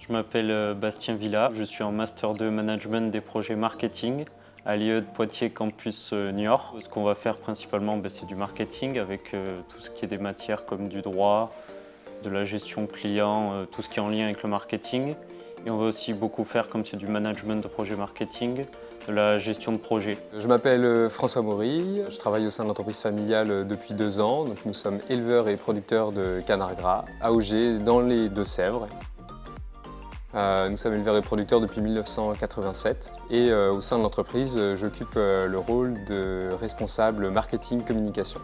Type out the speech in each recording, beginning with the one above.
Je m'appelle Bastien Villa, je suis en Master 2 Management des projets marketing à l'IE de Poitiers Campus Niort. Ce qu'on va faire principalement, c'est du marketing avec tout ce qui est des matières comme du droit, de la gestion client, tout ce qui est en lien avec le marketing. Et on va aussi beaucoup faire, comme c'est du management de projet marketing, de la gestion de projet. Je m'appelle François Maury, je travaille au sein de l'entreprise familiale depuis 2 ans. Donc nous sommes éleveurs et producteurs de canard gras à Auger, dans les Deux-Sèvres. Nous sommes éleveurs et producteurs depuis 1987 et au sein de l'entreprise, j'occupe le rôle de responsable marketing communication.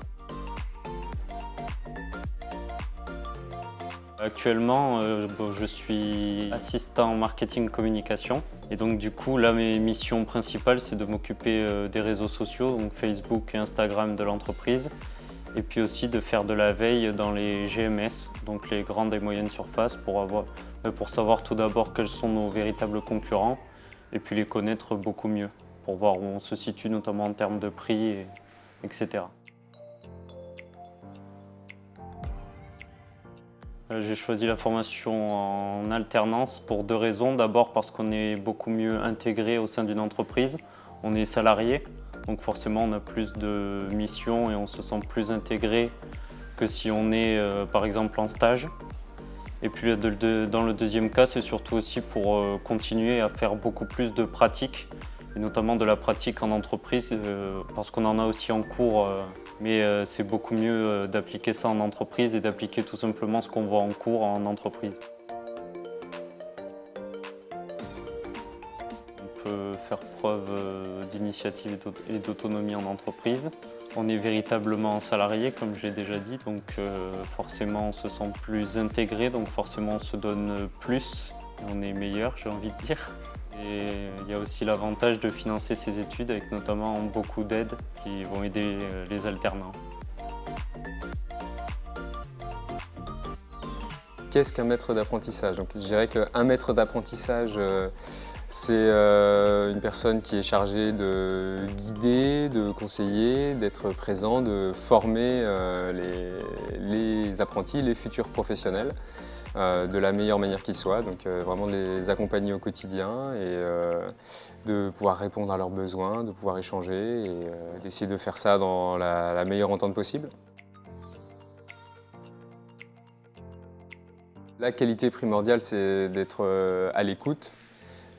Actuellement, je suis assistant marketing communication et donc du coup là mes missions principales c'est de m'occuper des réseaux sociaux, donc Facebook et Instagram de l'entreprise et puis aussi de faire de la veille dans les GMS, donc les grandes et moyennes surfaces pour savoir tout d'abord quels sont nos véritables concurrents et puis les connaître beaucoup mieux pour voir où on se situe notamment en termes de prix, etc. J'ai choisi la formation en alternance pour 2 raisons. D'abord parce qu'on est beaucoup mieux intégré au sein d'une entreprise. On est salarié, donc forcément on a plus de missions et on se sent plus intégré que si on est par exemple en stage. Et puis dans le deuxième cas, c'est surtout aussi pour continuer à faire beaucoup plus de pratiques, et notamment de la pratique en entreprise, parce qu'on en a aussi en cours, mais c'est beaucoup mieux d'appliquer ça en entreprise et d'appliquer tout simplement ce qu'on voit en cours en entreprise. On peut faire preuve d'initiative et d'autonomie en entreprise. On est véritablement salarié, comme j'ai déjà dit, donc forcément on se sent plus intégré, donc forcément on se donne plus, et on est meilleur, j'ai envie de dire. Et il y a aussi l'avantage de financer ses études avec notamment beaucoup d'aides qui vont aider les alternants. Qu'est-ce qu'un maître d'apprentissage? Donc, je dirais qu'un maître d'apprentissage, c'est une personne qui est chargée de guider, de conseiller, d'être présent, de former les apprentis, les futurs professionnels, de la meilleure manière qui soit. Donc vraiment de les accompagner au quotidien et de pouvoir répondre à leurs besoins, de pouvoir échanger et d'essayer de faire ça dans la meilleure entente possible. La qualité primordiale, c'est d'être à l'écoute,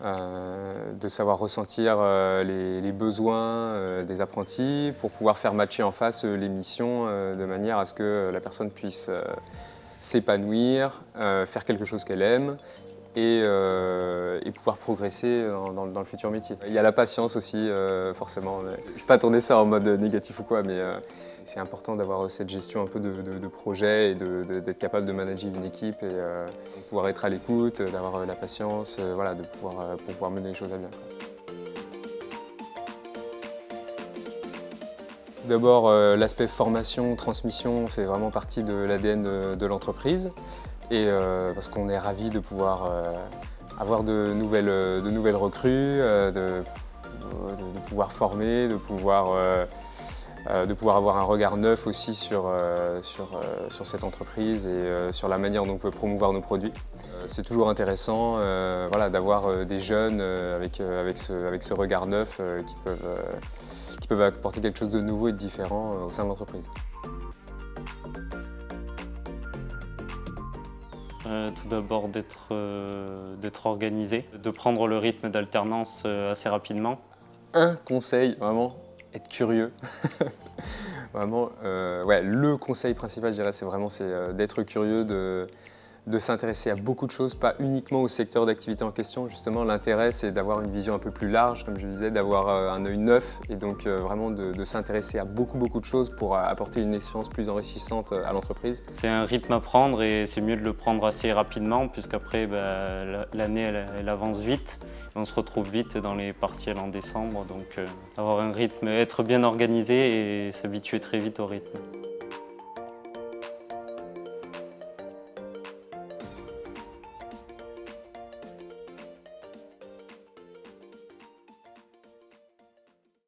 de savoir ressentir les besoins des apprentis pour pouvoir faire matcher en face les missions de manière à ce que la personne puisse s'épanouir, faire quelque chose qu'elle aime et pouvoir progresser dans le futur métier. Il y a la patience aussi, forcément. Je ne vais pas tourner ça en mode négatif ou quoi, mais c'est important d'avoir cette gestion un peu de projet et d'être capable de manager une équipe et de pouvoir être à l'écoute, d'avoir la patience, voilà, pour pouvoir mener les choses à bien. Tout d'abord, l'aspect formation, transmission fait vraiment partie de l'ADN de l'entreprise. Et parce qu'on est ravis de pouvoir avoir de nouvelles recrues, de pouvoir former, de pouvoir avoir un regard neuf aussi sur cette entreprise et sur la manière dont on peut promouvoir nos produits. C'est toujours intéressant voilà, d'avoir des jeunes avec ce regard neuf qui peuvent apporter quelque chose de nouveau et de différent au sein de l'entreprise. Tout d'abord d'être organisé, de prendre le rythme d'alternance assez rapidement. Un conseil, vraiment, être curieux. Vraiment, ouais, le conseil principal, je dirais, c'est d'être curieux, de s'intéresser à beaucoup de choses, pas uniquement au secteur d'activité en question. Justement, l'intérêt, c'est d'avoir une vision un peu plus large, comme je disais, d'avoir un œil neuf et donc vraiment de s'intéresser à beaucoup de choses pour apporter une expérience plus enrichissante à l'entreprise. C'est un rythme à prendre et c'est mieux de le prendre assez rapidement puisqu'après l'année elle avance vite. On se retrouve vite dans les partiels en décembre, donc avoir un rythme, être bien organisé et s'habituer très vite au rythme.